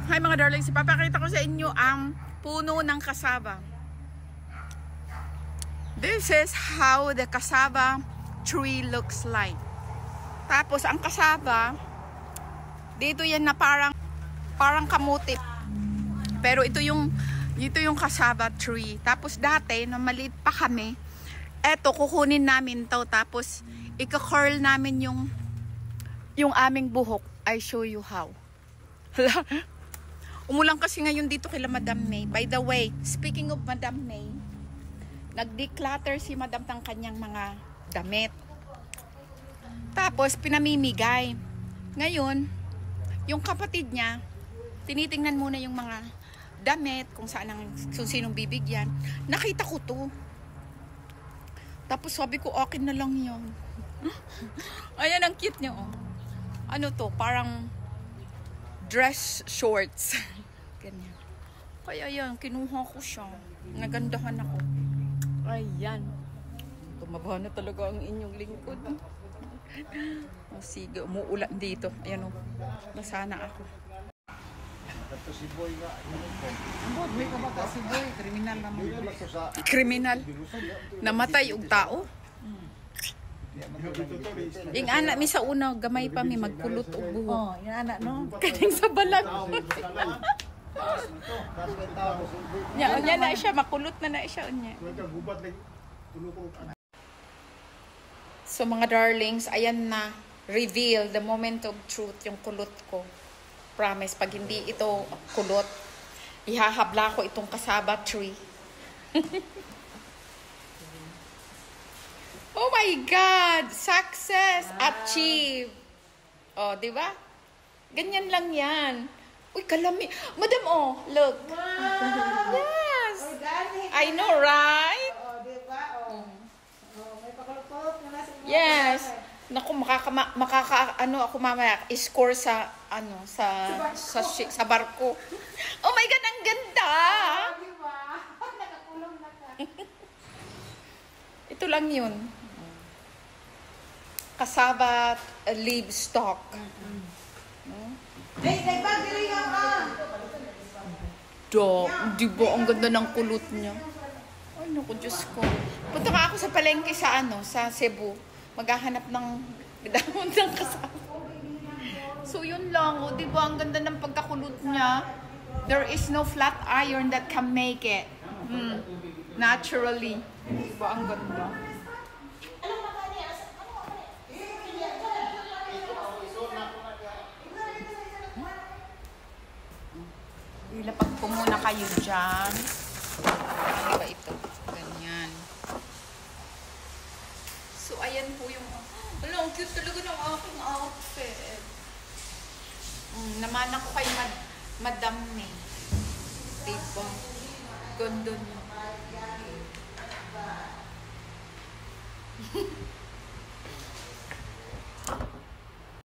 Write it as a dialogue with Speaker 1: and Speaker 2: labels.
Speaker 1: Hi mga darlings, ipapakita ko sa inyo ang puno ng cassava. This is how the cassava tree looks like. Tapos ang cassava, dito yan na parang kamuti. Pero ito yung cassava tree. Tapos dati, na maliit pa kami, eto kukunin namin to. Tapos ika-curl namin yung aming buhok. I show you how. Umulang kasi ngayon dito kila Madam May. By the way, speaking of Madam May, nag-declutter si Madam ng kanyang mga damit. Tapos pinamimigay. Ngayon, yung kapatid niya, tinitingnan muna yung mga damit, kung sinong bibigyan. Nakita ko to. Tapos sabi ko, okay na lang yun. Ayan, ang cute niya, oh. Ano to? Parang dress shorts. Ganyan. Kaya yan, kinuha ko siya. Nagandahan ako. Ayan. Tumaba na talaga ang inyong lingkod. Oh, sige, umuulan dito. Ayan, oh. Nasana ako.
Speaker 2: Ito si Boy nga.
Speaker 1: May kabata si Boy. Kriminal naman. Kriminal. Namatay og tao. Yung anak mi sa una, gamay pa mi magkulot og buhok.
Speaker 3: Oh, yung anak no.
Speaker 1: Kaning sa balag. Nya na siya, makulot na siya unya. So mga darlings, ayan na. Reveal the moment of truth, yung kulot ko. Promise, pag hindi ito kulot, ihahabla ko itong cassava tree. Oh my God! Success! Achieve! Oh, di ba? Ganyan lang yan. Uy, kalami. Madam, oh, look. Wow. Yes! I know, right?
Speaker 3: Oh, di ba? Oh. May pakulot-kulot na nasa buhok.
Speaker 1: Yes. Naku, ano ako mamaya, score sa barko. Oh my God, ang ganda!
Speaker 3: Oh, di ba? Nakakulong na ka.
Speaker 1: Ito lang yun. Cassava leaf stalk.
Speaker 3: Hey, nagbagdiri ka!
Speaker 1: Di ba ang ganda ng kulot niya? Ay, naku, Diyos ko. Punta ka ako sa palengke sa Cebu. Maghahanap ng dahon ng cassava. So, yun lang. O, di ba ang ganda ng pagkakulot niya? There is no flat iron that can make it. Naturally. Di ba ang ganda? Ilapag ko muna kayo dyan. Ano ba ito? Ganyan. So, ayan po yung... Ang cute talaga ng aking outfit. Namana ko kay Madam May. Diba? Ganda niya.